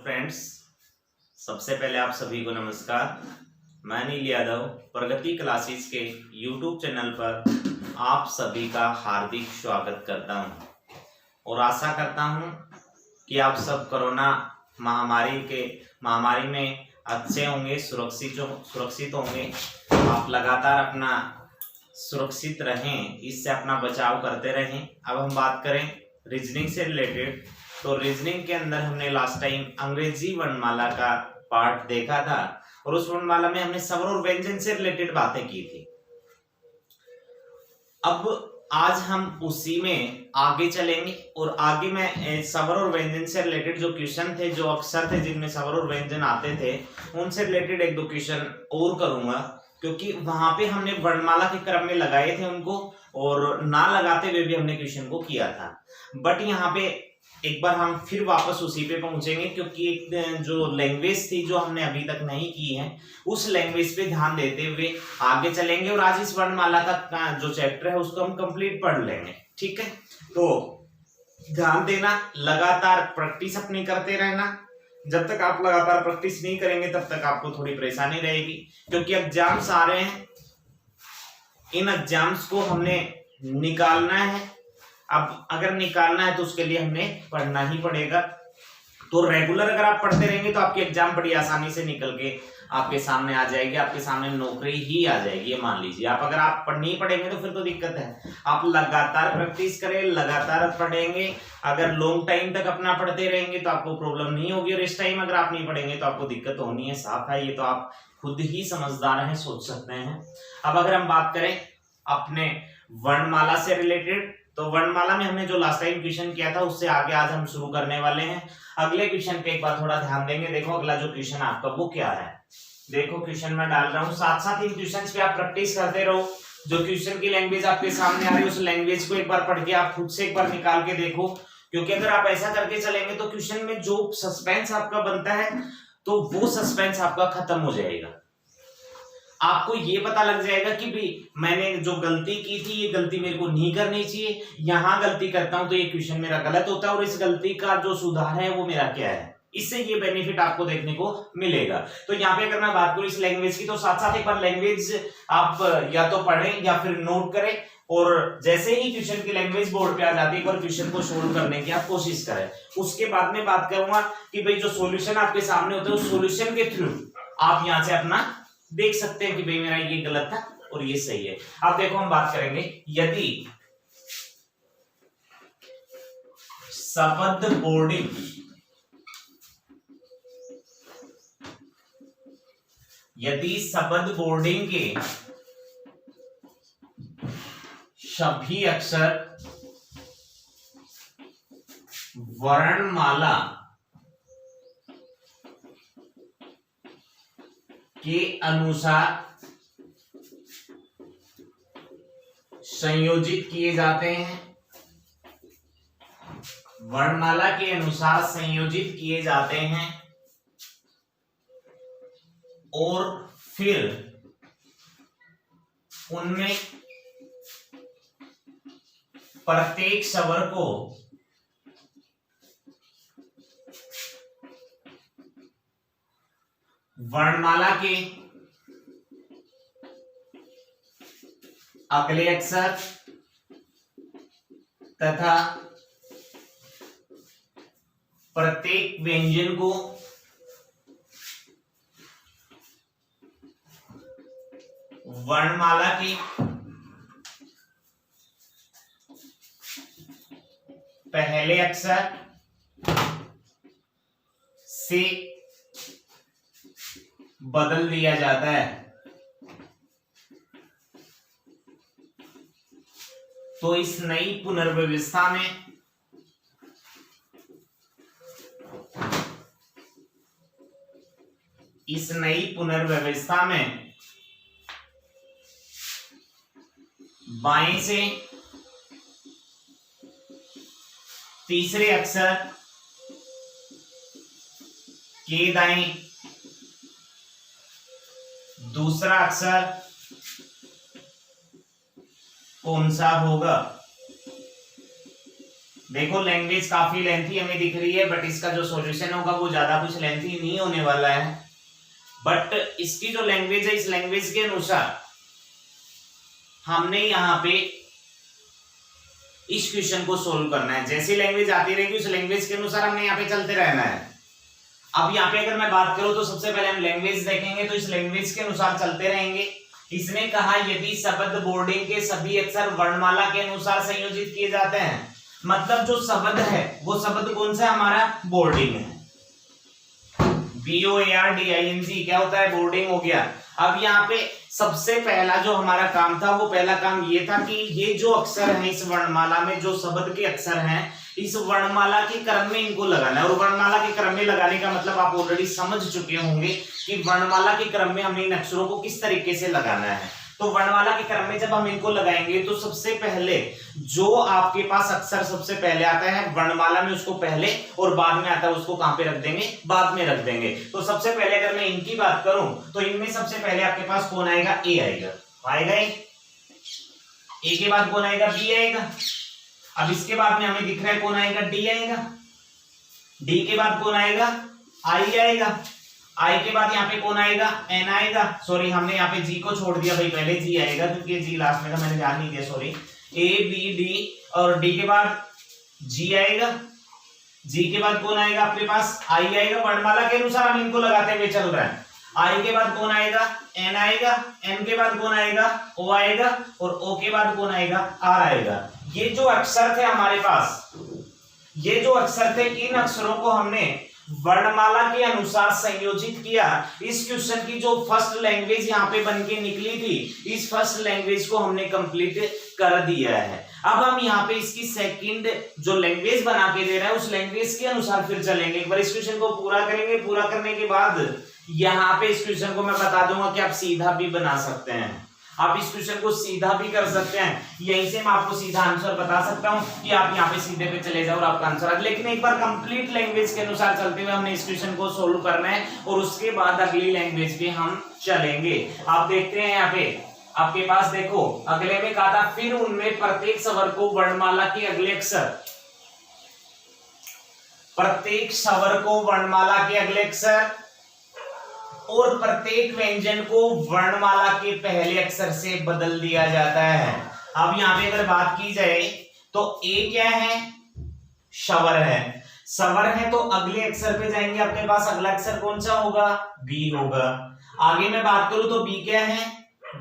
Friends, सबसे पहले आप सभी को नमस्कार। मैं अनिल यादव प्रगति क्लासेस के यूट्यूब चैनल पर आप सभी का हार्दिक स्वागत करता हूं और आशा करता हूं कि आप सब कोरोना महामारी में अच्छे होंगे, सुरक्षित होंगे। आप लगातार अपना सुरक्षित रहें, इससे अपना बचाव करते रहें। अब हम बात करें रीजनिंग से रिलेटेड, तो रीजनिंग के अंदर हमने लास्ट टाइम अंग्रेजी वर्णमाला का पार्ट देखा था और उस वर्णमाला में हमने स्वर और व्यंजन से रिलेटेड बातें की थी। अब आज हम उसी में आगे चलेंगे और आगे मैं स्वर और व्यंजन से रिलेटेड जो क्वेश्चन थे, जो अक्षर थे जिनमें स्वर और व्यंजन आते थे, उनसे रिलेटेड एक दो क्वेश्चन और करूंगा, क्योंकि वहां पे हमने वर्णमाला के क्रम में लगाए थे उनको और ना लगाते हुए भी हमने क्वेश्चन को किया था। बट यहाँ पे एक बार हम फिर वापस उसी पे पहुंचेंगे, क्योंकि एक जो लैंग्वेज थी जो हमने अभी तक नहीं की है, उस लैंग्वेज पे ध्यान देते हुए आगे चलेंगे और आज इस वर्णमाला का जो चैप्टर है उसको हम कंप्लीट पढ़ लेंगे। ठीक है, तो ध्यान देना, लगातार प्रैक्टिस अपनी करते रहना। जब तक आप लगातार प्रैक्टिस नहीं करेंगे तब तक आपको थोड़ी परेशानी रहेगी, क्योंकि एग्जाम्स आ रहे हैं। इन एग्जाम्स को हमने निकालना है। अब अगर निकालना है तो उसके लिए हमें पढ़ना ही पड़ेगा। तो रेगुलर अगर आप पढ़ते रहेंगे तो आपकी एग्जाम बड़ी आसानी से निकल के आपके सामने आ जाएगी, आपके सामने नौकरी ही आ जाएगी, ये मान लीजिए। आप अगर आप नहीं पढ़ेंगे तो फिर तो दिक्कत है। आप लगातार प्रैक्टिस करें, लगातार पढ़ेंगे। अगर लॉन्ग टाइम तक अपना पढ़ते रहेंगे तो आपको प्रॉब्लम नहीं होगी, और इस टाइम अगर आप नहीं पढ़ेंगे तो आपको दिक्कत होनी है, साफ है। ये तो आप खुद ही समझदार हैं, सोच सकते हैं। अब अगर हम बात करें अपने वर्णमाला से रिलेटेड, तो वर्णमाला में हमने जो लास्ट टाइम क्वेश्चन किया था उससे आगे आज हम शुरू करने वाले हैं। अगले क्वेश्चन पे एक बार थोड़ा ध्यान देंगे। देखो अगला जो क्वेश्चन आपका वो क्या है, देखो क्वेश्चन मैं डाल रहा हूं, साथ साथ इन क्वेश्चंस पे आप प्रैक्टिस करते रहो। जो क्वेश्चन की लैंग्वेज आपके सामने आ रही है उस लैंग्वेज को एक बार पढ़ के आप खुद से एक बार निकाल के देखो, क्योंकि अगर आप ऐसा करके चलेंगे तो क्वेश्चन में जो सस्पेंस आपका बनता है तो वो सस्पेंस आपका खत्म हो जाएगा। आपको ये पता लग जाएगा कि भाई मैंने जो गलती की थी ये गलती मेरे को नहीं करनी चाहिए, यहां गलती करता हूं तो ये क्वेश्चन मेरा गलत होता है और इस गलती का जो सुधार है वो मेरा क्या है। इससे ये बेनिफिट आपको देखने को मिलेगा। तो यहाँ पे अगर मैं बात करूं इस लैंग्वेज की, तो साथ साथ एक बार लैंग्वेज आप या तो पढ़ें या फिर नोट करें, और जैसे ही क्वेश्चन की लैंग्वेज बोर्ड पे आ जाती है एक बार क्वेश्चन को सोल्व करने की आप कोशिश करें। उसके बाद में बात करूंगा कि भाई जो सॉल्यूशन आपके सामने होता है उस सॉल्यूशन के थ्रू आप यहाँ से अपना देख सकते हैं कि भाई मेरा ये गलत था और ये सही है। अब देखो हम बात करेंगे यदि शब्द बोर्डिंग के सभी अक्षर वर्णमाला के अनुसार संयोजित किए जाते हैं, वर्णमाला के अनुसार संयोजित किए जाते हैं, और फिर उनमें प्रत्येक स्वर को वर्णमाला के अगले अक्षर तथा प्रत्येक व्यंजन को वर्णमाला के पहले अक्षर से बदल दिया जाता है। तो इस नई पुनर्व्यवस्था में बाएं से तीसरे अक्षर के दाएं दूसरा अक्षर कौन सा होगा। देखो लैंग्वेज काफी लेंथी हमें दिख रही है, बट इसका जो सॉल्यूशन होगा वो ज्यादा कुछ लेंथी नहीं होने वाला है। बट इसकी जो लैंग्वेज है, इस लैंग्वेज के अनुसार हमने यहाँ पे इस क्वेश्चन को सोल्व करना है। जैसी लैंग्वेज आती रहेगी उस लैंग्वेज के अनुसार हमने यहाँ पे चलते रहना है। अब यहाँ पे अगर मैं बात करूं तो सबसे पहले हम लैंग्वेज देखेंगे, तो इस लैंग्वेज के अनुसार चलते रहेंगे। इसने कहा यदि शब्द बोर्डिंग के सभी अक्षर वर्णमाला के अनुसार संयोजित किए जाते हैं, मतलब जो शब्द है वो शब्द कौन सा है, हमारा बोर्डिंग है। BOARDING क्या होता है, बोर्डिंग हो गया। अब यहाँ पे सबसे पहला जो हमारा काम था, वो पहला काम ये था कि ये जो अक्षर हैं इस वर्णमाला में, जो शब्द के अक्षर हैं, इस वर्णमाला के क्रम में इनको लगाना है। और वर्णमाला के क्रम में लगाने का मतलब आप ऑलरेडी समझ चुके होंगे कि वर्णमाला के क्रम में हमने इन अक्षरों को किस तरीके से लगाना है। तो वर्णमाला के क्रम में जब हम इनको लगाएंगे तो सबसे पहले जो आपके पास अक्षर सबसे पहले आता है वर्णमाला में, उसको पहले, और बाद में आता है उसको कहां पे रख देंगे, बाद में रख देंगे। तो सबसे पहले अगर मैं इनकी बात करूं तो इनमें सबसे पहले आपके पास कौन आएगा, ए आएगा। आएगा ए के बाद कौन आएगा, बी आएगा। अब इसके बाद में हमें दिख रहा है कौन आएगा, डी आएगा। डी के बाद कौन आएगा, आई आएगा। आई के बाद यहाँ पे कौन आएगा, एन आएगा। सॉरी हमने यहाँ पे जी को छोड़ दिया भाई, पहले जी आएगा क्योंकि जी लास्ट में था, मैंने ध्यान नहीं दिया, सॉरी। ए बी डी, और डी के बाद जी आएगा। जी के बाद कौन आएगा आपके पास, आई आएगा। वर्णमाला के अनुसार हम इनको लगाते हुए चल रहे हैं। आई के बाद कौन आएगा, एन आएगा। एन के बाद कौन आएगा, ओ आएगा। और ओ के बाद कौन आएगा, आर आएगा। ये जो अक्षर थे हमारे पास, ये जो अक्षर थे, इन अक्षरों को हमने वर्णमाला के अनुसार संयोजित किया। इस क्वेश्चन की जो फर्स्ट लैंग्वेज यहाँ पे बन के निकली थी, इस फर्स्ट लैंग्वेज को हमने कंप्लीट कर दिया है। अब हम यहाँ पे इसकी सेकंड जो लैंग्वेज बना के दे रहे हैं, उस लैंग्वेज के अनुसार फिर चलेंगे। एक बार इस क्वेश्चन को पूरा करेंगे, पूरा करने के बाद यहाँ पे इस क्वेश्चन को मैं बता दूंगा कि आप सीधा भी बना सकते हैं। आप इस क्वेश्चन को सीधा भी कर सकते हैं, यहीं से मैं आपको सीधा आंसर बता सकता हूं कि आप यहाँ पे सीधे पे चले जाओ और आपका आंसर। लेकिन एक बार कंप्लीट लैंग्वेज के अनुसार चलते हुए हमने इस क्वेश्चन को सोल्व करना है, और उसके बाद अगली लैंग्वेज पे हम चलेंगे। आप देखते हैं यहाँ पे आपके पास, देखो अगले में कहा था, फिर उनमें प्रत्येक स्वर को वर्णमाला के अगले अक्षर, प्रत्येक स्वर को वर्णमाला के अगले अक्षर और प्रत्येक व्यंजन को वर्णमाला के पहले अक्षर से बदल दिया जाता है। अब यहाँ पे अगर बात की जाए तो ए क्या है, स्वर है। स्वर है तो अगले अक्षर पे जाएंगे, आपके पास अगला अक्षर कौन सा होगा, बी होगा। आगे मैं बात करूं तो बी क्या है,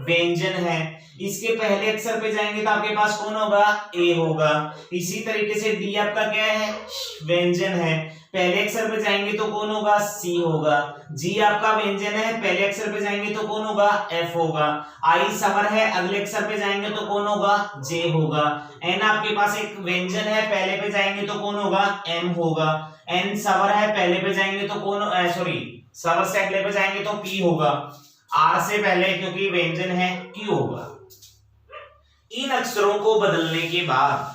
व्यंजन है। इसके पहले अक्षर पे जाएंगे तो आपके पास कौन होगा, ए होगा। इसी तरीके से डी आपका क्या है, व्यंजन है। पहले अक्षर पे जाएंगे तो कौन होगा, सी होगा। जी आपका व्यंजन है, पहले अक्षर पे जाएंगे तो कौन होगा, एफ होगा। आई स्वर है, अगले अक्षर पे जाएंगे तो कौन होगा, जे होगा। एन आपके पास एक व्यंजन है, पहले पे जाएंगे तो कौन होगा, एम होगा। एन स्वर है, पहले पे जाएंगे तो कौन, सॉरी स्वर से अगले पे जाएंगे तो पी होगा। आर से पहले क्योंकि व्यंजन है, क्यू होगा। इन अक्षरों को बदलने के बाद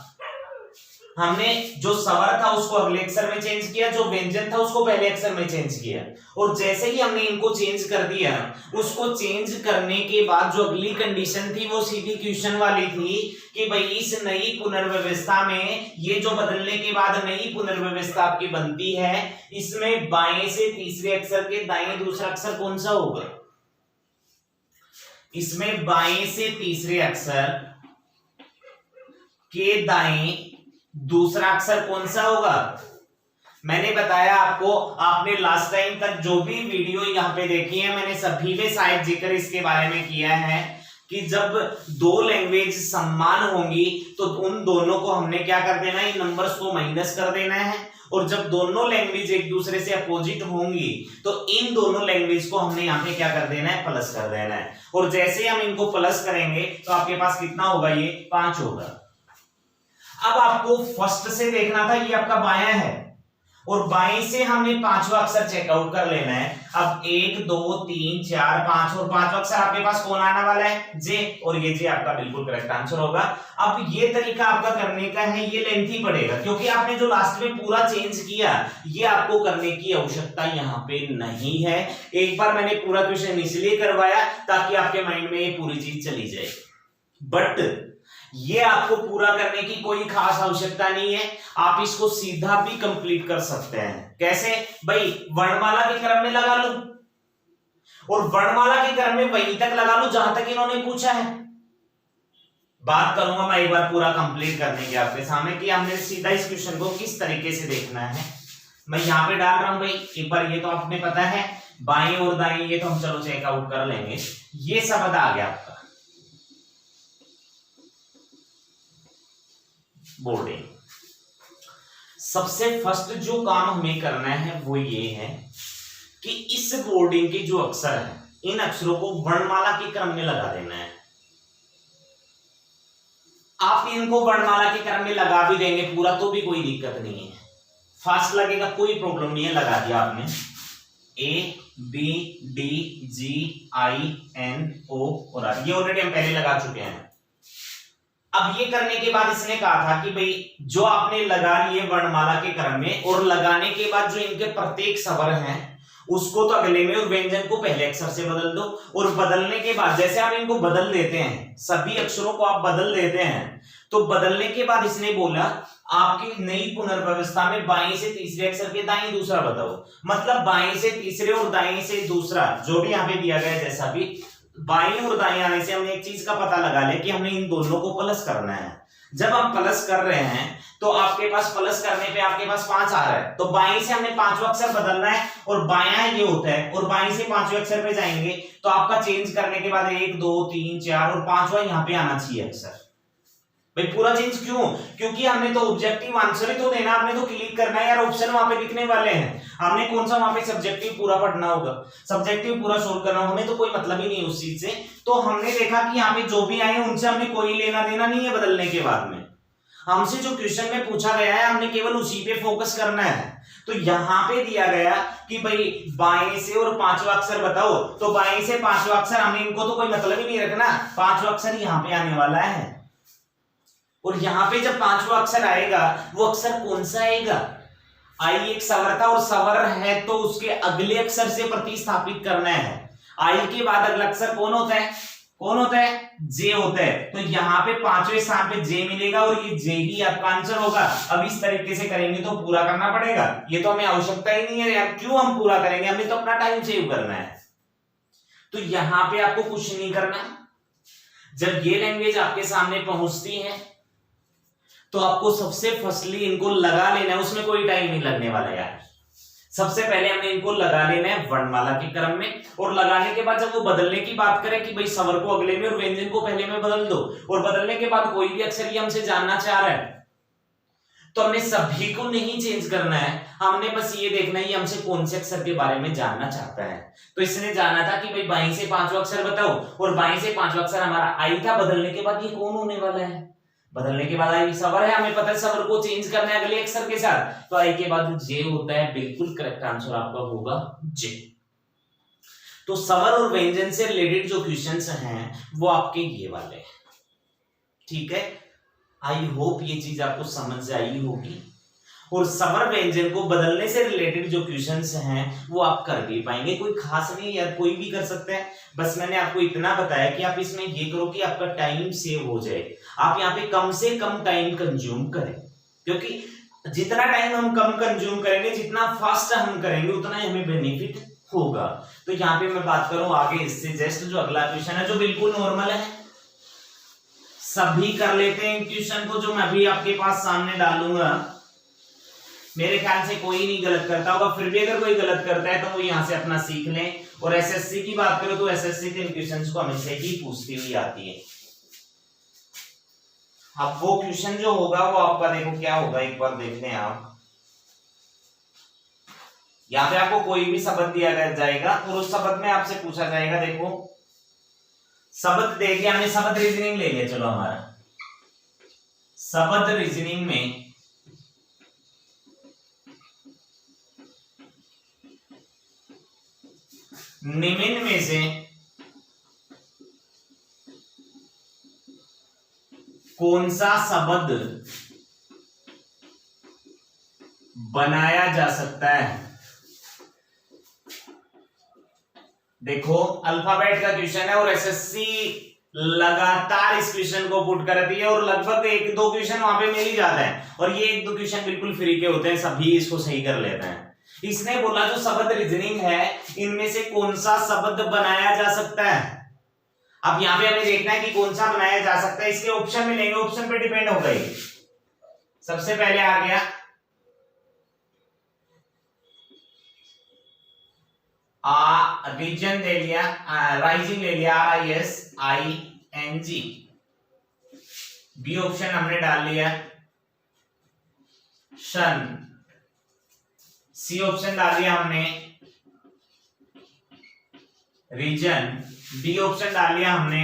हमने जो स्वर था उसको अगले अक्षर में चेंज किया, जो व्यंजन था उसको पहले अक्षर में चेंज किया। और जैसे ही हमने इनको चेंज कर दिया, उसको चेंज करने के बाद जो अगली कंडीशन थी वो सीधी क्वेश्चन वाली थी कि भाई इस नई पुनर्व्यवस्था में, ये जो बदलने के बाद नई पुनर्व्यवस्था आपकी बनती है, इसमें बाएं से तीसरे अक्षर के दाएं दूसरा अक्षर कौन सा होगा, इसमें बाएं से तीसरे अक्षर के दाएं दूसरा अक्षर कौन सा होगा। मैंने बताया आपको, आपने लास्ट टाइम तक जो भी वीडियो यहाँ पे देखी है, मैंने सभी में शायद जिक्र इसके बारे में किया है कि जब दो लैंग्वेज समान होंगी तो उन दोनों को हमने क्या कर देना है, इन नंबर्स को माइनस कर देना है। और जब दोनों लैंग्वेज एक दूसरे से अपोजिट होंगी तो इन दोनों लैंग्वेज को हमने यहाँ पे क्या कर देना है, प्लस कर देना है। और जैसे हम इनको प्लस करेंगे तो आपके पास कितना होगा, ये 5 होगा। अब आपको फर्स्ट से देखना था, ये आपका बायां है और बाएं से हमने पांचवा अक्षर चेकआउट कर लेना है। अब 1 2 3 4 5 और पांचवा अक्षर आपके पास कौन आने वाला है, जे, और ये जे आपका बिल्कुल करेक्ट आंसर होगा। अब ये तरीका आपका करने का है, ये लेंथी पड़ेगा क्योंकि आपने जो लास्ट में पूरा चेंज किया, ये आपको करने की आवश्यकता यहाँ पे नहीं है। एक बार मैंने पूरा क्वेश्चन इसलिए करवाया ताकि आपके माइंड में ये पूरी चीज चली जाए। बट ये आपको पूरा करने की कोई खास आवश्यकता नहीं है, आप इसको सीधा भी कंप्लीट कर सकते हैं। कैसे भाई, वर्णमाला के क्रम में लगा लो और वर्णमाला के क्रम में वहीं तक लगा लो जहां तक इन्होंने पूछा है। बात करूंगा मैं एक बार पूरा कंप्लीट करने की आपके सामने कि हमने सीधा इस क्वेश्चन को किस तरीके से देखना है। मैं यहां पे डाल रहा हूं भाई, एक बार ये तो आपने पता है, बाएं और दाएं ये तो हम चलो चेकआउट कर लेंगे। ये शब्द आ गया आपका बोर्डिंग। सबसे फर्स्ट जो काम हमें करना है वो ये है कि इस बोर्डिंग के जो अक्षर हैं इन अक्षरों को वर्णमाला के क्रम में लगा देना है। आप इनको वर्णमाला के क्रम में लगा भी देंगे पूरा तो भी कोई दिक्कत नहीं है, फास्ट लगेगा, कोई प्रॉब्लम नहीं है। लगा दिया आपने A B D G I N O और आर, ये ऑलरेडी हम पहले लगा चुके हैं। अब ये करने के बाद इसने कहा था कि भाई जो आपने लगा लिए वर्णमाला के क्रम में और लगाने के बाद जो इनके प्रत्येक स्वर हैं उसको तो अगले में और व्यंजन को पहले अक्षर से बदल दो। और बदलने के बाद जैसे आप इनको बदल देते हैं, सभी अक्षरों को आप बदल देते हैं, तो बदलने के बाद इसने बोला आपकी नई पुनर्व्यवस्था में बाएं से तीसरे अक्षर के दाएं दूसरा बताओ। मतलब बाएं से तीसरे और दाएं से दूसरा जो भी यहाँ पे दिया गया है, जैसा भी बाएं और दाएं आने से हमने एक चीज का पता लगा लिया कि हमने इन दोनों को प्लस करना है। जब हम प्लस कर रहे हैं तो आपके पास प्लस करने पे आपके पास 5 आ रहा है, तो बाएं से हमने पांचवा अक्षर बदलना है और बायां ये होता है और बाएं से पांचवें अक्षर पे जाएंगे तो आपका चेंज करने के बाद 1 2 3 4 और पांचवा यहाँ पे आना चाहिए अक्षर। भाई पूरा चेंज क्यों? क्योंकि हमने तो ऑब्जेक्टिव आंसर ही तो देना, हमने तो क्लिक करना है यार, ऑप्शन वहां पे दिखने वाले हैं। हमने कौन सा वहां पे सब्जेक्टिव पूरा पढ़ना होगा, सब्जेक्टिव पूरा सोल्व करना, हमें तो कोई मतलब ही नहीं उस चीज से। तो हमने देखा कि यहाँ पे जो भी आए उनसे हमने कोई लेना देना नहीं है बदलने के बाद में। हमसे जो क्वेश्चन में पूछा गया है हमने केवल उसी पे फोकस करना है। तो यहाँ पे दिया गया कि भाई बाएं से और पांचवा अक्षर बताओ, तो बाएं से पांचवा अक्षर, हमें इनको तो कोई मतलब ही नहीं रखना, पांचवा अक्षर यहाँ पे आने वाला है। और यहाँ पे जब पांचवा अक्षर आएगा वो अक्षर कौन सा आएगा? आई एक स्वर था और स्वर है तो उसके अगले अक्षर से प्रतिस्थापित करना है। आई के बाद अगला अक्षर कौन होता है? कौन होता है? जे होता है। तो यहाँ पे पांचवें स्थान पे जे मिलेगा और ये जे ही आपका आंसर होगा। अब इस तरीके से करेंगे तो पूरा करना पड़ेगा, ये तो हमें आवश्यकता ही नहीं है यार, क्यों हम पूरा करेंगे, हमें तो अपना टाइम सेव करना है। तो यहाँ पे आपको कुछ नहीं करना। जब ये लैंग्वेज आपके सामने पहुंचती है तो आपको सबसे फर्स्टली इनको लगा लेना है, उसमें कोई टाइम नहीं लगने वाला यार। सबसे पहले हमने इनको लगा लेना है वर्णमाला के क्रम में, और लगाने के बाद जब वो बदलने की बात करें कि भाई स्वर को अगले में और व्यंजन को पहले में बदल दो, और बदलने के बाद कोई भी अक्षर ही हमसे जानना चाह रहा है तो हमने सभी को नहीं चेंज करना है, हमने बस ये देखना है हमसे कौन से अक्षर के बारे में जानना चाहता है। तो इसने जाना था कि भाई बाएं से पांचवा अक्षर बताओ, और बाएं से पांचवा अक्षर हमारा आई था, बदलने के बाद ये कौन होने वाला है? बदलने के बाद आई स्वर है, हमें पता है स्वर को चेंज करना है अगले अक्षर के साथ, तो आई के बाद जे होता है। बिल्कुल करेक्ट आंसर आपका होगा जे। तो स्वर और व्यंजन से रिलेटेड जो क्वेश्चंस हैं वो आपके ये वाले हैं, ठीक है। आई होप ये चीज आपको समझ आई होगी। और स्वर व्यंजन को बदलने से रिलेटेड जो क्वेश्चंस हैं वो आप कर भी पाएंगे, कोई खास नहीं यार, कोई भी कर सकता है। बस मैंने आपको इतना बताया कि आप इसमें ये करो कि आपका टाइम सेव हो जाए, आप यहाँ पे कम से कम टाइम कंज्यूम करें, क्योंकि जितना टाइम हम कम कंज्यूम करेंगे, जितना फास्ट हम करेंगे, उतना ही हमें बेनिफिट होगा। तो यहाँ पे मैं बात करूं आगे इससे जस्ट जो अगला क्वेश्चन है जो बिल्कुल नॉर्मल है, सभी कर लेते हैं क्वेश्चन को जो मैं अभी आपके पास सामने डालूंगा। मेरे ख्याल से कोई नहीं गलत करता होगा, फिर भी अगर कोई गलत करता है तो वो यहाँ से अपना सीख लें। और एसएससी की बात करो तो एसएससी के क्वेश्चंस को हमेशा ही पूछती हुई आती है। अब वो क्वेश्चन जो होगा वो आपका देखो क्या होगा, एक बार देख लें आप। यहाँ पे आपको कोई भी शब्द दिया जाएगा और उस शब्द में आपसे पूछा जाएगा, देखो शब्द दे दिया हमने, शब्द रीजनिंग ले लिया, चलो हमारा शब्द रीजनिंग में निम्न में से कौन सा शब्द बनाया जा सकता है? देखो अल्फाबेट का क्वेश्चन है और एसएससी लगातार इस क्वेश्चन को पुट करती है और लगभग एक दो क्वेश्चन वहां पे मिल ही जाता है और ये एक दो क्वेश्चन बिल्कुल फ्री के होते हैं, सभी इसको सही कर लेते हैं। इसने बोला जो शब्द रीजनिंग है इनमें से कौन सा शब्द बनाया जा सकता है। अब यहाँ पे हमें देखना है कि कौन सा बनाया जा सकता है, इसके ऑप्शन मिलेंगे, ऑप्शन पे डिपेंड होगा ये। सबसे पहले आ गया रीजन ले लिया, राइजिंग ले लिया, RISING। बी ऑप्शन हमने डाल लिया शन। सी ऑप्शन डाल दिया हमने रीजन। डी ऑप्शन डाल लिया हमने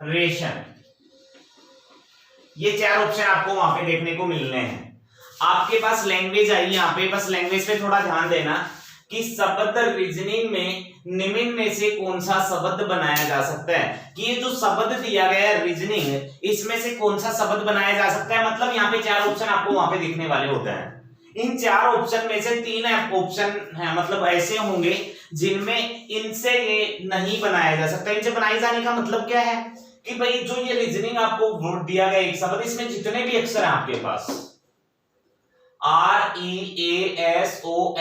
रेशन। ये चार ऑप्शन आपको वहां पे देखने को मिलने हैं। आपके पास लैंग्वेज आई यहाँ पे, बस लैंग्वेज पे थोड़ा ध्यान देना कि शब्द रीजनिंग में निम्न में से कौन सा शब्द बनाया जा सकता है, कि ये जो शब्द दिया गया है रीजनिंग, इसमें से कौन सा शब्द बनाया जा सकता है। मतलब यहाँ पे चार ऑप्शन आपको वहां पे दिखने वाले होते हैं। इन चार ऑप्शन में से तीन ऑप्शन है, मतलब ऐसे होंगे जिनमें इनसे ये नहीं बनाया जा सकता। इनसे बनाए जाने का मतलब क्या है कि भाई जो ये रीजनिंग आपको वर्ड दिया गया एक शब्द, इसमें जितने भी अक्षर हैं आपके पास REASONING,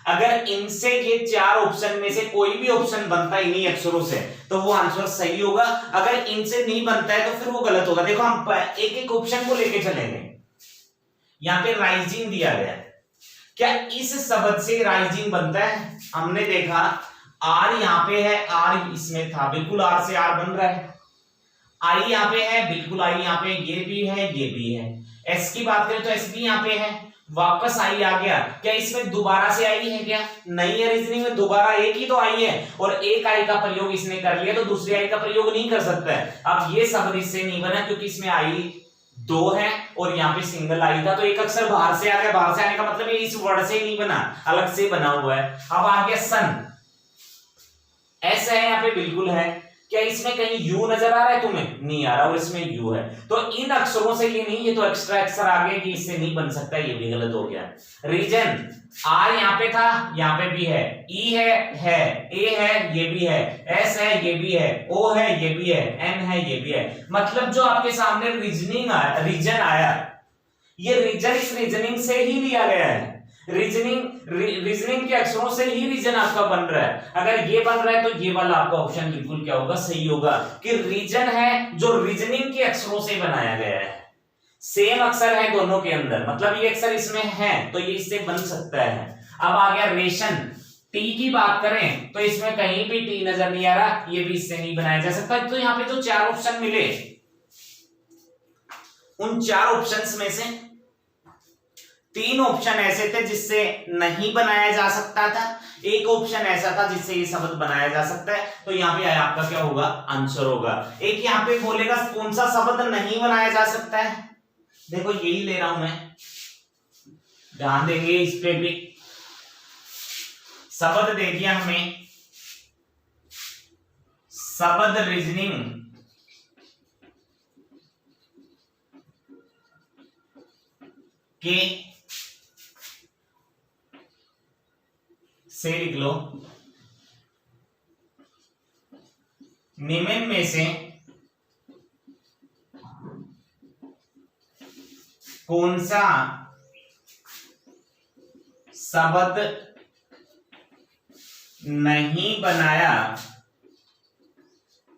अगर इनसे ये चार ऑप्शन में से कोई भी ऑप्शन बनता है इन्हीं अक्षरों से तो वो आंसर सही होगा। अगर इनसे नहीं बनता है तो फिर वो गलत होगा। देखो हम एक एक ऑप्शन को लेके चलेंगे। यहाँ पे राइजिंग दिया गया है, क्या इस शब्द से राइजिंग बनता है? हमने देखा आर यहाँ पे है, आर इसमें था, बिल्कुल आर से आर बन रहा है। आई यहाँ पे है, बिल्कुल आई यहाँ पे, ये भी है, ये भी है। एस की बात करें तो एस भी यहाँ पे है, वापस आई आ गया। क्या इसमें दोबारा से आई है? क्या नहीं है। रीजनिंग में दोबारा एक ही तो आई है और एक आई का प्रयोग इसने कर लिया तो दूसरी आई का प्रयोग नहीं कर सकता है। अब ये शब्द इससे नहीं बना क्योंकि इसमें आई दो है और यहाँ पे सिंगल आई था, तो एक अक्षर बाहर से आ गया। बाहर से आने का मतलब ये इस वर्ड से नहीं बना, अलग से बना हुआ है। अब आ गया सन, एस है यहाँ पे, बिल्कुल है। क्या इसमें कहीं यू नजर आ रहा है तुम्हें? नहीं आ रहा, और इसमें यू है। तो इन अक्षरों से ये नहीं, ये तो एक्स्ट्रा अक्षर आ गया कि इससे नहीं बन सकता, ये भी गलत हो गया। रीजन आर यहाँ पे था, यहाँ पे भी है, ई है, ए है, ये भी है, एस है, ये भी है, ओ है, ये भी है, एन है, ये भी है। मतलब जो आपके सामने रीजनिंग आया, रीजन आया, ये रीजन इस रीजनिंग से ही लिया गया है। रीजनिंग के अक्षरों से ही रीजन आपका बन रहा है। अगर ये बन रहा है तो ये वाला आपका ऑप्शन बिल्कुल क्या होगा? सही होगा कि रीजन है जो रीजनिंग के अक्षरों से बनाया गया है। सेम अक्षर है दोनों के अंदर, मतलब ये अक्षर इसमें है तो ये इससे बन सकता है। अब आ गया रेशन। टी की बात करें तो इसमें कहीं भी टी नजर नहीं आ रहा, ये भी इससे नहीं बनाया जा सकता। तो यहाँ पे जो चार ऑप्शन मिले, उन चार ऑप्शंस में से तीन ऑप्शन ऐसे थे जिससे नहीं बनाया जा सकता था, एक ऑप्शन ऐसा था जिससे ये शब्द बनाया जा सकता है। तो यहाँ पे आपका क्या होगा? आंसर होगा। एक यहाँ पे बोलेगा कौन सा शब्द नहीं बनाया जा सकता है, देखो यही ले रहा हूं मैं, ध्यान देंगे इस पे भी। शब्द दे दिया हमें, शब्द रीजनिंग के से लिख लो निम्न में से कौन सा शब्द नहीं बनाया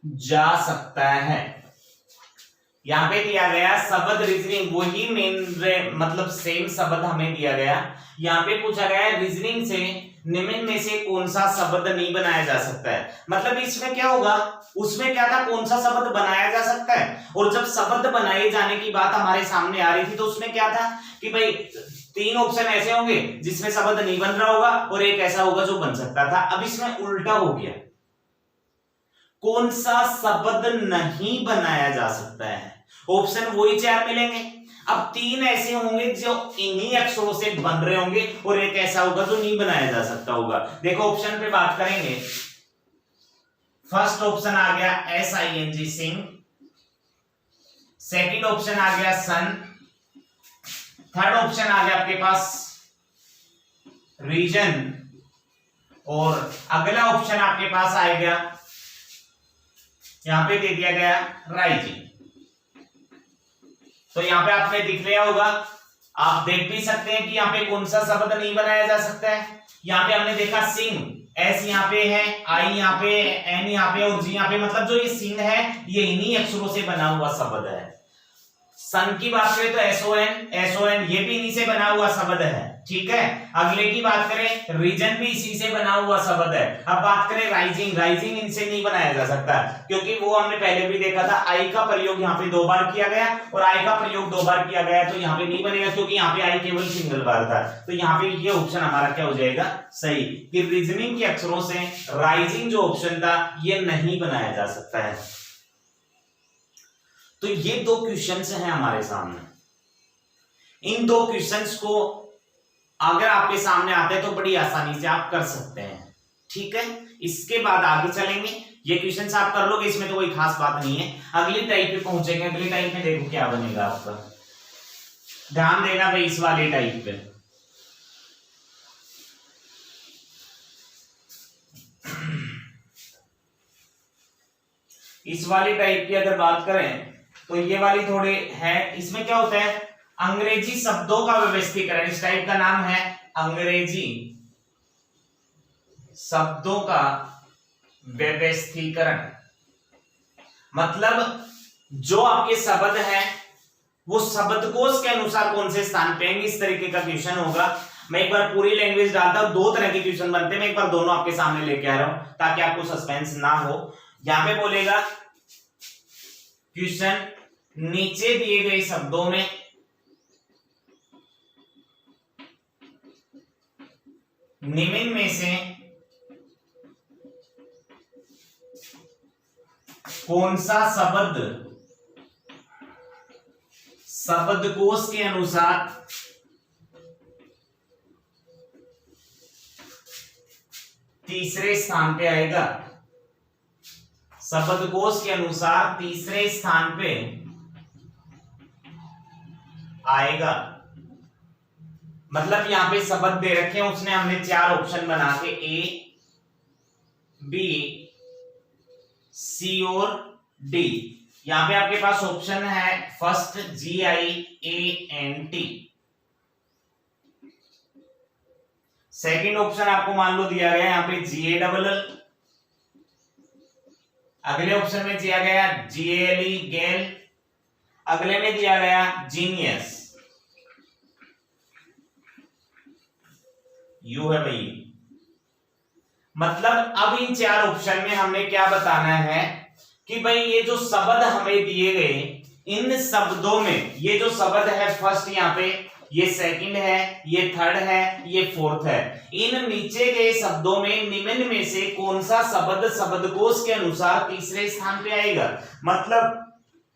जा सकता है। यहां पे दिया गया शब्द रीजनिंग, वही मेन मतलब सेम शब्द हमें दिया गया। यहां पे पूछा गया है रीजनिंग से निम्न में से कौन सा शब्द नहीं बनाया जा सकता है। मतलब इसमें क्या होगा? उसमें क्या था? कौन सा शब्द बनाया जा सकता है। और जब शब्द बनाए जाने की बात हमारे सामने आ रही थी तो उसमें क्या था कि भाई तीन ऑप्शन ऐसे होंगे जिसमें शब्द नहीं बन रहा होगा और एक ऐसा होगा जो बन सकता था। अब इसमें उल्टा हो गया, कौन सा शब्द नहीं बनाया जा सकता है। ऑप्शन वही चार मिलेंगे, अब तीन ऐसे होंगे जो इन्हीं अक्षरों से बन रहे होंगे और एक ऐसा होगा जो नहीं बनाया जा सकता होगा। देखो ऑप्शन पे बात करेंगे। फर्स्ट ऑप्शन आ गया SING सिंह, सेकंड ऑप्शन आ गया सन, थर्ड ऑप्शन आ गया आपके पास रीजन और अगला ऑप्शन आपके पास आएगा यहां पे दे दिया गया राइजिंग। तो यहां पे आपने दिख लिया होगा, आप देख भी सकते हैं कि यहां पे कौन सा शब्द नहीं बनाया जा सकता है। यहां पे हमने देखा सिंह, एस यहाँ पे है, आई यहाँ पे, एन यहाँ पे और जी यहाँ पे, मतलब जो ये सिंह है ये इन्हीं अक्षरों से बना हुआ शब्द है। सन की बात करें तो एसओएन ये भी इन्हीं से बना हुआ शब्द है, ठीक है। अगले की बात करें रीजन भी इसी से बना हुआ शब्द है। अब बात करें राइजिंग इनसे नहीं बनाया जा सकता क्योंकि वो हमने पहले भी देखा था, आई का प्रयोग यहाँ पे 2 बार किया गया और आई का प्रयोग 2 बार किया गया, तो यहाँ पे नहीं बनेगा क्योंकि यहाँ पे आई केवल सिंगल बार था। तो यहाँ पे ये ऑप्शन हमारा क्या हो जाएगा, सही, कि रीजनिंग के अक्षरों से राइजिंग जो ऑप्शन था ये नहीं बनाया जा सकता है। तो ये 2 क्वेश्चंस हैं हमारे सामने। इन 2 क्वेश्चंस को अगर आपके सामने आते हैं तो बड़ी आसानी से आप कर सकते हैं, ठीक है। इसके बाद आगे चलेंगे, ये क्वेश्चंस आप कर लोगे, इसमें तो कोई खास बात नहीं है। अगली टाइप पे पहुंचेंगे, अगली टाइप में देखो क्या बनेगा आपका, ध्यान देना भाई इस वाले टाइप पे। इस वाली टाइप की अगर बात करें तो ये वाली थोड़े है, इसमें क्या होता है, अंग्रेजी शब्दों का व्यवस्थीकरण। इस टाइप का नाम है अंग्रेजी शब्दों का व्यवस्थीकरण। मतलब जो आपके शब्द हैं वो शब्दकोश के अनुसार कौन से स्थान पे आएंगे, इस तरीके का क्वेश्चन होगा। मैं एक बार पूरी लैंग्वेज डालता हूं, 2 तरह के क्वेश्चन बनते हैं, मैं एक बार दोनों आपके सामने लेके आ रहा हूं ताकि आपको सस्पेंस ना हो। यहां पे बोलेगा क्वेश्चन, नीचे दिए गए शब्दों में निम्न में से कौन सा शब्द शब्दकोश के अनुसार तीसरे स्थान पे आएगा, शब्दकोश के अनुसार तीसरे स्थान पे आएगा। मतलब यहां पे शब्द दे रखे हैं, उसने हमने 4 ऑप्शन बना के ए, बी, सी और डी। यहां पे आपके पास ऑप्शन है फर्स्ट GIANT, सेकंड ऑप्शन आपको मान लो दिया गया यहां पे GALL, अगले ऑप्शन में दिया गया GALE गेल, अगले में दिया गया जीनियस, यू है भाई। मतलब अब इन 4 ऑप्शन में हमने क्या बताना है कि भाई ये जो शब्द हमें दिए गए, इन शब्दों में ये जो शब्द है फर्स्ट यहाँ पे, ये सेकंड है, ये थर्ड है, ये फोर्थ है, इन नीचे गए शब्दों में निम्न में से कौन सा शब्द शब्दकोश के अनुसार तीसरे स्थान पे आएगा। मतलब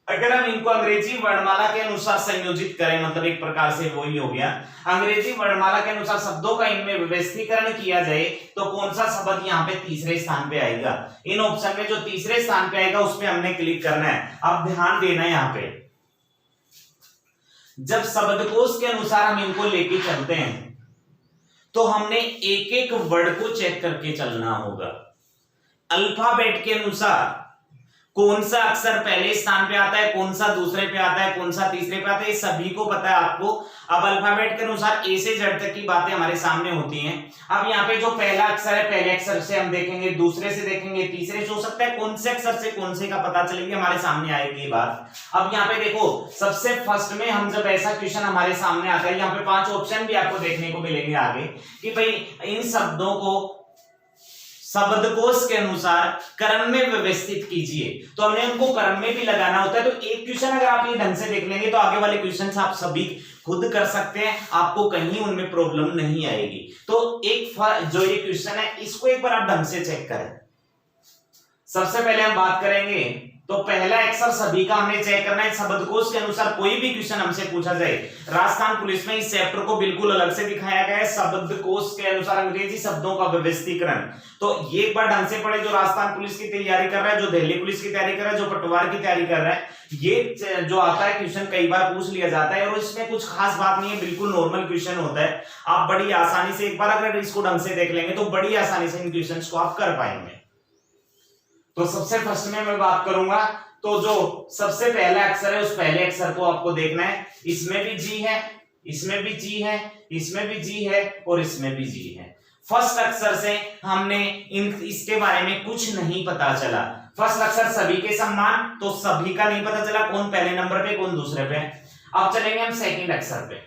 अगर हम इनको अंग्रेजी वर्णमाला के अनुसार संयोजित करें, मतलब एक प्रकार से वही हो गया, अंग्रेजी वर्णमाला के अनुसार शब्दों का इनमें व्यवस्थीकरण किया जाए तो कौन सा शब्द यहाँ पे तीसरे स्थान पे आएगा। इन ऑप्शन में जो तीसरे स्थान पे आएगा उस पे हमने क्लिक करना है। अब ध्यान देना है यहाँ पे, जब शब्दकोश के अनुसार हम इनको लेके चलते हैं तो हमने एक एक वर्ड को चेक करके चलना होगा। अल्फाबेट के अनुसार कौन सा अक्षर पहले स्थान पे आता है, कौन सा दूसरे पे आता है, कौन सा तीसरे पे आता है, ये सभी को पता है आपको। अब अल्फाबेट के अनुसार ए से जेड तक की बातें हमारे सामने होती हैं। अब यहाँ पे जो पहला अक्षर है, पहले अक्षर से हम देखेंगे, दूसरे से देखेंगे, तीसरे से हो सकता है, कौन से अक्षर से कौन से का पता चलेगी हमारे सामने आएगी बात। अब यहाँ पे देखो, सबसे फर्स्ट में हम जब ऐसा क्वेश्चन हमारे सामने आता है, यहाँ पे 5 ऑप्शन भी आपको देखने को मिलेंगे आगे कि भाई इन शब्दों को शब्दकोश के अनुसार क्रम में व्यवस्थित कीजिए, तो हमने उनको क्रम में भी लगाना होता है। तो एक क्वेश्चन अगर आप ये ढंग से देख लेंगे तो आगे वाले क्वेश्चंस आप सभी खुद कर सकते हैं, आपको कहीं उनमें प्रॉब्लम नहीं आएगी। तो एक जो ये क्वेश्चन है इसको एक बार आप ढंग से चेक करें। सबसे पहले हम बात करेंगे तो पहला अक्षर सभी का हमने चेक करना है। शब्दकोश के अनुसार कोई भी क्वेश्चन हमसे पूछा जाए, राजस्थान पुलिस में इस चैप्टर को बिल्कुल अलग से दिखाया गया है, शब्दकोश के अनुसार अंग्रेजी शब्दों का व्यवस्थीकरण। तो ये एक बार ढंग से पढ़े, जो राजस्थान पुलिस की तैयारी कर रहा है, जो दिल्ली पुलिस की तैयारी कर रहा है, जो पटवार की तैयारी कर रहा है, ये जो आता है क्वेश्चन कई बार पूछ लिया जाता है और इसमें कुछ खास बात नहीं है, बिल्कुल नॉर्मल क्वेश्चन होता है। आप बड़ी आसानी से एक बार अगर इसको ढंग से देख लेंगे तो बड़ी आसानी से इन क्वेश्चन को आप कर पाएंगे। तो सबसे फर्स्ट में मैं बात करूंगा, तो जो सबसे पहला अक्षर है उस पहले अक्षर को आपको देखना है। इसमें भी जी है, इसमें भी जी है, इसमें भी जी है और इसमें भी जी है। फर्स्ट अक्षर से हमने इसके बारे में कुछ नहीं पता चला। फर्स्ट अक्षर सभी के समान, तो सभी का नहीं पता चला कौन पहले नंबर पे कौन दूसरे पे। अब चलेंगे हम सेकंड अक्षर पे।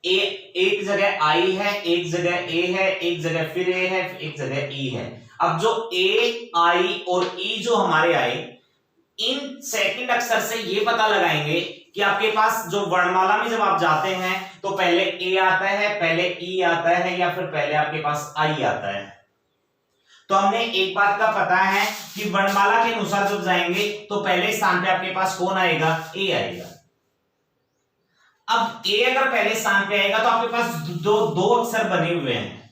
ए एक जगह आई है, एक जगह ए है, एक जगह फिर ए है, एक जगह ई है। अब जो ए, आई और ई जो हमारे आए, इन सेकंड अक्षर से ये पता लगाएंगे कि आपके पास जो वर्णमाला में जब आप जाते हैं तो पहले ए आता है, पहले ई आता है, या फिर पहले आपके पास आई आता है। तो हमने एक बात का पता है कि वर्णमाला के अनुसार जब जाएंगे तो पहले स्थान पे आपके पास कौन आएगा? ए आएगा। अब ए अगर पहले स्थान पे आएगा तो आपके पास दो अक्षर बने हुए हैं,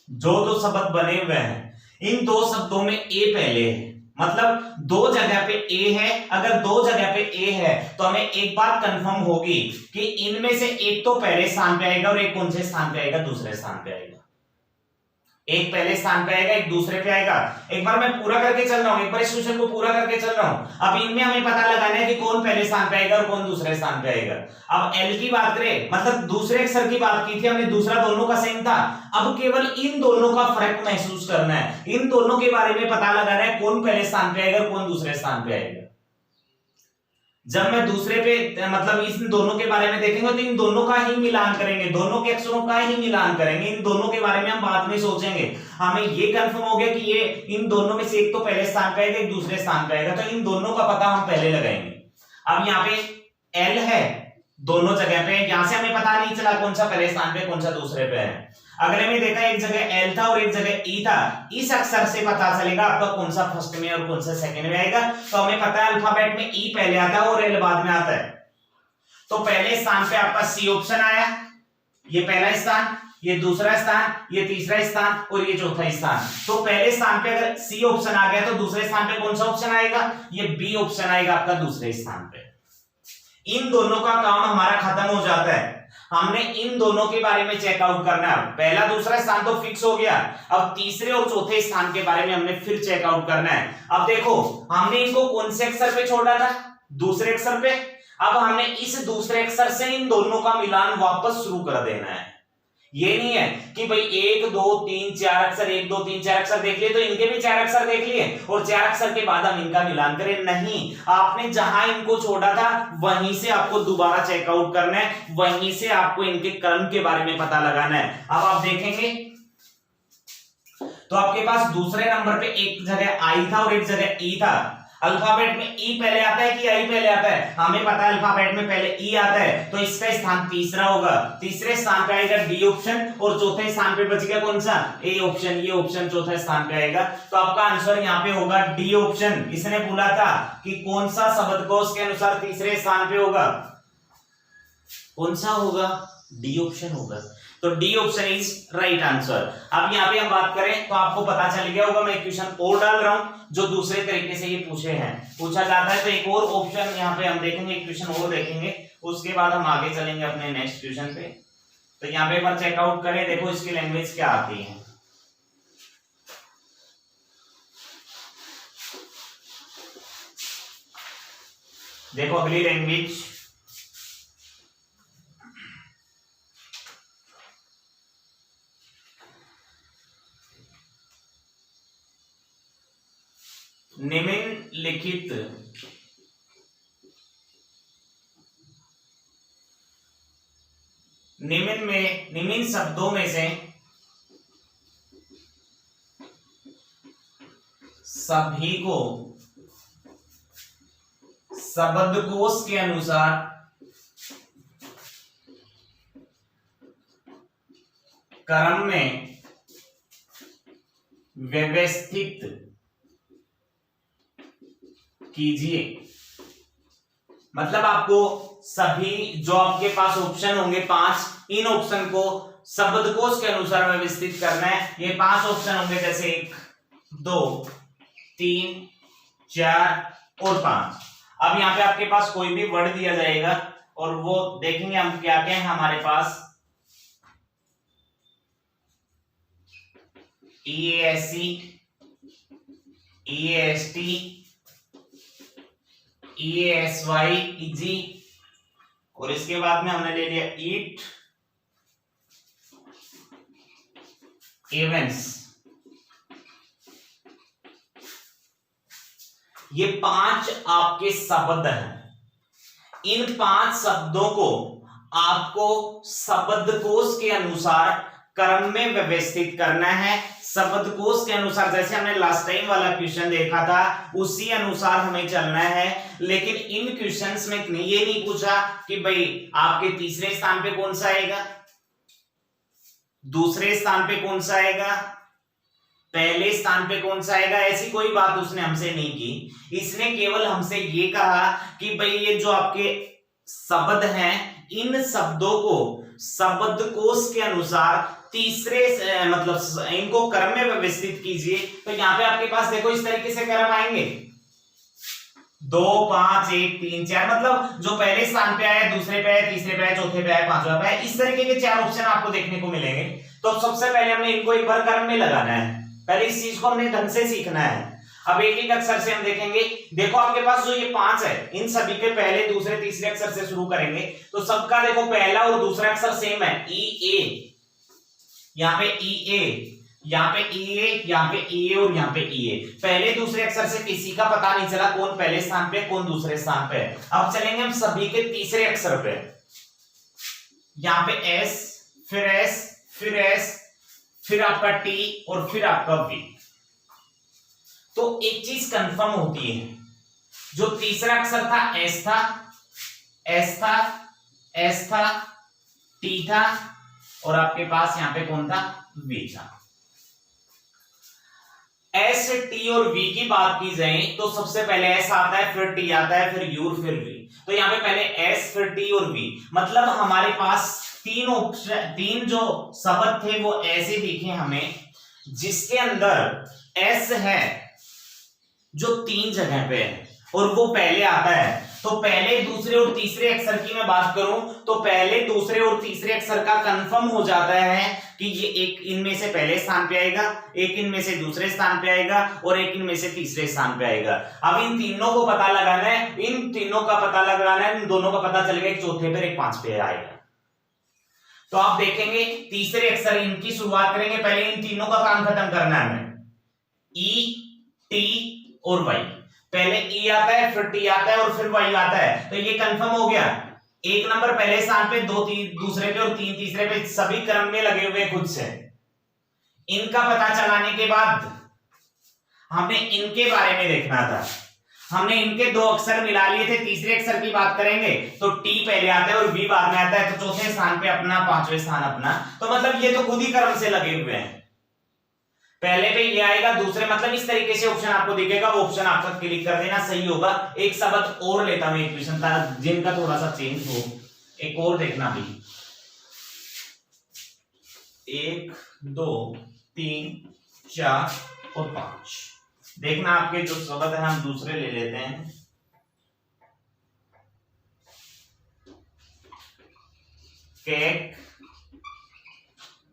जो दो शब्द बने हुए हैं, इन दो शब्दों में ए पहले है, मतलब दो जगह पे ए है। अगर दो जगह पे ए है तो हमें एक बात कंफर्म होगी कि इनमें से एक तो पहले स्थान पे आएगा और एक कौन से स्थान पे आएगा? दूसरे स्थान पे आएगा। एक पहले स्थान पे आएगा, एक दूसरे पे आएगा। एक बार मैं पूरा करके चल रहा हूं, एक बार इस क्वेश्चन को पूरा करके चल रहा हूं। अब इनमें हमें पता लगाना है कि कौन पहले स्थान पे आएगा और कौन दूसरे स्थान पे आएगा। अब एल की बात करें, मतलब दूसरे अक्षर की बात की थी हमने, दूसरा दोनों का सेम था। अब केवल इन दोनों का फर्क महसूस करना है, इन दोनों के बारे में पता लगाना है कौन पहले स्थान पे आएगा और कौन दूसरे स्थान पे आएगा। जब मैं दूसरे पे मतलब इन दोनों के बारे में देखेंगे तो इन दोनों का ही मिलान करेंगे, दोनों के अक्षरों का ही मिलान करेंगे, इन दोनों के बारे में हम बाद में सोचेंगे। हमें ये कंफर्म हो गया कि ये इन दोनों में से एक तो पहले स्थान पे आएगा, एक दूसरे स्थान पे आएगा, तो इन दोनों का पता हम पहले लगाएंगे। अब यहाँ पे एल है दोनों जगह पे, यहां से हमें पता नहीं चला कौन सा पहले स्थान पे कौन सा दूसरे पे है। अगले में देखा एक जगह एल था और एक जगह ई था, इस अक्षर से पता चलेगा आपका कौन सा फर्स्ट में और कौन सा सेकंड में आएगा। तो हमें पता है अल्फाबेट में ई पहले आता है और एल बाद में आता है। तो पहले स्थान पे आपका सी ऑप्शन आया, ये पहला स्थान, ये दूसरा स्थान, ये तीसरा स्थान और ये चौथा स्थान। तो पहले स्थान पे अगर सी ऑप्शन आ गया तो दूसरे स्थान पे कौन सा ऑप्शन आएगा? ये बी ऑप्शन आएगा आपका दूसरे स्थान पे। इन दोनों का काम हमारा खत्म हो जाता है। हमने इन दोनों के बारे में चेकआउट करना है। पहला दूसरा स्थान तो फिक्स हो गया, अब तीसरे और चौथे स्थान के बारे में हमने फिर चेकआउट करना है। अब देखो हमने इनको कौन से अक्षर पे छोड़ा था? दूसरे अक्षर पे। अब हमने इस दूसरे अक्षर से इन दोनों का मिलान वापस शुरू कर देना है। ये नहीं है कि भाई 1 2 3 4 अक्षर, 1 2 3 4 अक्षर देख लिए तो इनके भी 4 अक्षर देख लिए और 4 अक्षर के बाद हम इनका मिलान करें। नहीं, आपने जहां इनको छोड़ा था वहीं से आपको दोबारा चेकआउट करना है, वहीं से आपको इनके क्रम के बारे में पता लगाना है। अब आप देखेंगे तो आपके पास दूसरे नंबर पे एक जगह आई था और एक जगह ई था। अल्फाबेट में ई पहले आता है कि आई पहले आता है? हमें पता है अल्फाबेट में पहले ई आता है, तो इसका स्थान तीसरा होगा। तीसरे स्थान पे आएगा डी ऑप्शन और चौथे स्थान पे बच गया कौन सा? A option. ये ऑप्शन चौथे स्थान पे आएगा, तो आपका आंसर यहाँ पे होगा डी ऑप्शन। इसने बोला था कि कौन सा शब्दकोश के अनुसार तीसरे स्थान पे होगा, कौन सा होगा? डी ऑप्शन होगा। तो D option is right answer. अब यहाँ पे हम बात करें तो आपको पता चल गया होगा, मैं क्वेश्चन और डाल रहा हूं जो दूसरे तरीके से ये पूछा जाता है। तो एक और ऑप्शन यहाँ पे हम देखेंगे, क्वेश्चन और देखेंगे, उसके बाद हम आगे चलेंगे अपने नेक्स्ट क्वेश्चन पे। तो यहाँ पे एक बार चेकआउट करें, देखो इसकी लैंग्वेज क्या आती है। देखो अगली लैंग्वेज निम्नलिखित निम्न शब्दों में से सभी को शब्दकोश के अनुसार क्रम में व्यवस्थित कीजिए। मतलब आपको सभी जो आपके पास ऑप्शन होंगे 5, इन ऑप्शन को शब्दकोश के अनुसार व्यवस्थित करना है। ये 5 ऑप्शन होंगे, जैसे 1 2 3 4 और 5। अब यहाँ पे आपके पास कोई भी वर्ड दिया जाएगा और वो देखेंगे हम क्या क्या है हमारे पास। EASC, EAST EASY EG, और इसके बाद में हमने ले लिया ईट इवेंट्स। ये 5 आपके शब्द हैं। इन 5 शब्दों को आपको शब्दकोश के अनुसार क्रम में व्यवस्थित करना है। शब्दकोश के अनुसार, जैसे हमने लास्ट टाइम वाला क्वेश्चन देखा था, उसी अनुसार हमें चलना है। लेकिन इन क्वेश्चंस में ये नहीं पूछा कि भाई आपके तीसरे स्थान पे कौन सा आएगा, दूसरे स्थान पे कौन सा आएगा, पहले स्थान पे कौन सा आएगा, ऐसी कोई बात उसने हमसे नहीं की। इसने केवल हमसे ये कहा कि भाई ये जो आपके शब्द हैं, इन शब्दों को शब्दकोश के अनुसार तीसरे मतलब इनको क्रम में व्यवस्थित कीजिए। तो यहाँ पे आपके पास देखो इस तरीके से क्रम आएंगे 2 5 1 3 4, मतलब जो पहले स्थान पे आया, दूसरे पे आया, तीसरे पे आया, चौथे पे आया, पांचवा पे आया, इस तरीके के 4 ऑप्शन आपको देखने को मिलेंगे। तो सबसे पहले हमने इनको एक बार क्रम में लगाना है। पहले इस चीज को हमने ढंग से सीखना है। अब एक एक अक्षर से हम देखेंगे। देखो आपके पास जो ये 5 है, इन सभी के पहले दूसरे तीसरे अक्षर से शुरू करेंगे। तो सबका देखो पहला और दूसरा अक्षर सेम है, ई ए, यहाँ पे ई ए, यहाँ पे ई ए, यहाँ पे ई ए और यहाँ पे ई ए। पहले दूसरे अक्षर से किसी का पता नहीं चला कौन पहले स्थान पे कौन दूसरे स्थान पे। अब चलेंगे हम सभी के तीसरे अक्षर पे। यहाँ पे एस, फिर एस, फिर एस, फिर आपका टी और फिर आपका वी। तो एक चीज कंफर्म होती है, जो तीसरा अक्षर था एस था, एस था, एस था, टी था और आपके पास यहां पे कौन था, वी था। एस, टी और वी की बात की जाए तो सबसे पहले एस आता है, फिर टी आता है, फिर यू और फिर वी। तो यहां पे पहले एस, फिर टी और वी, मतलब हमारे पास तीन जो शब्द थे वो ऐसे दिखे हमें, जिसके अंदर एस है जो 3 जगह पे है और वो पहले आता है। तो पहले, दूसरे और तीसरे अक्षर की मैं बात करूं तो पहले, दूसरे और तीसरे अक्षर का कंफर्म हो जाता है कि ये एक इनमें से पहले स्थान पे आएगा, एक इनमें से दूसरे स्थान पे आएगा और एक इनमें से तीसरे स्थान पे आएगा। अब इन तीनों को पता लगाना है, इन तीनों का पता लगाना है, इन दोनों का पता चलेगा, एक चौथे पर एक 5 पे आएगा। तो आप देखेंगे तीसरे अक्षर इनकी शुरुआत करेंगे, पहले इन तीनों का काम खत्म करना है हमें, ई, टी और वाई। पहले ई आता है, फिर टी आता है और फिर वाई आता है। तो ये कंफर्म हो गया, 1 नंबर पहले स्थान पे, 2 दूसरे पे और 3 तीसरे पे, सभी क्रम में लगे हुए खुद से। इनका पता चलाने के बाद हमने इनके बारे में देखना था। हमने इनके 2 अक्षर मिला लिए थे। तीसरे अक्षर की बात करेंगे तो टी पहले आता है और वी बाद में आता है, तो चौथे स्थान पे अपना, 5वें स्थान अपना। तो मतलब ये तो खुद ही क्रम से लगे हुए हैं। पहले पे ये आएगा, दूसरे, मतलब इस तरीके से ऑप्शन आपको दिखेगा, वो ऑप्शन आपका क्लिक कर देना, सही होगा। एक शब्द और लेता हूं, एक क्वेश्चन था जिनका थोड़ा सा चेंज हो, एक और देखना भी। 1 2 3 4 और 5 देखना। आपके जो शब्द है हम दूसरे ले लेते हैं। केक,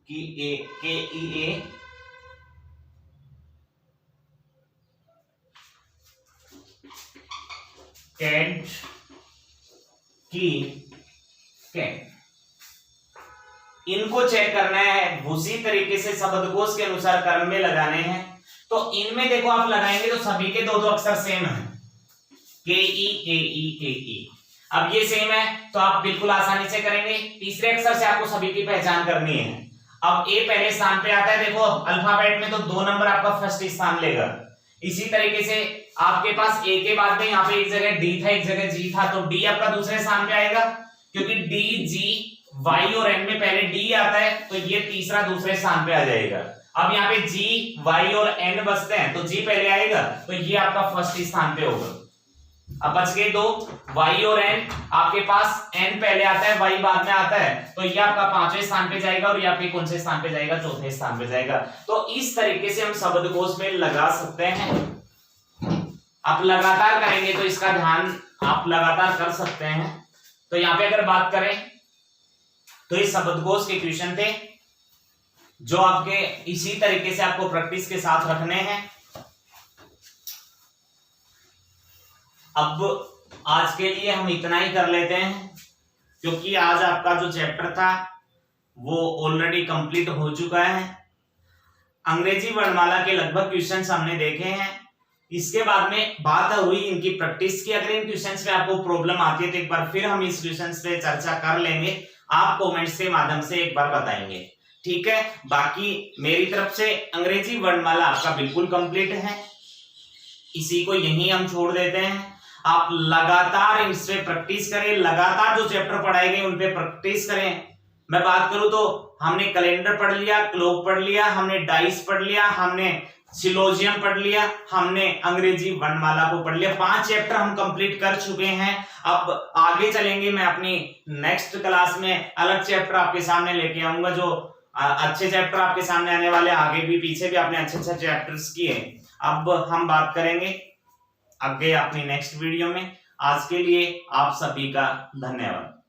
की ए, के ई ए, कैट, की कैट। इनको चेक करना है, उसी तरीके से शब्दकोश के अनुसार क्रम में लगाने हैं। तो इनमें देखो आप लगाएंगे तो सभी के 2 अक्षर सेम है, के ई, के ई, के ई। अब ये सेम है तो आप बिल्कुल आसानी से करेंगे। तीसरे अक्षर से आपको सभी की पहचान करनी है। अब ए पहले स्थान पे आता है, देखो अल्फाबेट में तो 2 नंबर आपका फर्स्ट स्थान लेगा। इसी तरीके से आपके पास ए के बाद में यहाँ पे एक जगह डी था, एक जगह जी था, तो डी आपका दूसरे स्थान पे आएगा, क्योंकि डी, जी, वाई और एन में पहले डी आता है, तो ये तीसरा दूसरे स्थान पे आ जाएगा। अब यहाँ पे जी, वाई और एन बचते हैं, तो जी पहले आएगा, तो ये आपका फर्स्ट स्थान पे होगा। अब बच गए 2, वाई और एन। आपके पास एन पहले आता है, वाई बाद में आता है, तो ये आपका 5वें स्थान पे जाएगा और ये आपके कौन से स्थान पे जाएगा, चौथे स्थान पे जाएगा। तो इस तरीके से हम शब्दकोश में लगा सकते हैं। आप लगातार करेंगे तो इसका ध्यान आप लगातार कर सकते हैं। तो यहाँ पे अगर बात करें तो ये शब्दकोश के क्वेश्चन थे जो आपके इसी तरीके से आपको प्रैक्टिस के साथ रखने हैं। अब आज के लिए हम इतना ही कर लेते हैं, क्योंकि आज आपका जो चैप्टर था वो ऑलरेडी कंप्लीट हो चुका है। अंग्रेजी वर्णमाला के लगभग क्वेश्चंस हमने देखे हैं। इसके बाद में बात हुई इनकी प्रैक्टिस की। अगर इन क्वेश्चंस में आपको प्रॉब्लम आती है तो एक बार फिर हम इस क्वेश्चंस पे चर्चा कर लेंगे, आप कमेंट्स के माध्यम से एक बार बताएंगे, ठीक है। बाकी मेरी तरफ से अंग्रेजी वर्णमाला आपका बिल्कुल कंप्लीट है, इसी को यहीं हम छोड़ देते हैं। आप लगातार इस पे प्रैक्टिस करें, लगातार जो चैप्टर पढ़ाए गए उन पे प्रैक्टिस करें। मैं बात करूं तो हमने कैलेंडर पढ़ लिया, क्लॉक पढ़ लिया, हमने डाइस पढ़ लिया, हमने सिलोजियम पढ़ लिया, हमने अंग्रेजी वर्णमाला को पढ़ लिया। 5 चैप्टर हम कंप्लीट कर चुके हैं। अब आगे चलेंगे, मैं अपनी नेक्स्ट क्लास में अलग चैप्टर आपके सामने लेके आऊंगा, जो अच्छे चैप्टर आपके सामने आने वाले, आगे भी पीछे भी आपने अच्छे अच्छे चैप्टर्स किए। अब हम बात करेंगे आगे अपनी नेक्स्ट वीडियो में। आज के लिए आप सभी का धन्यवाद।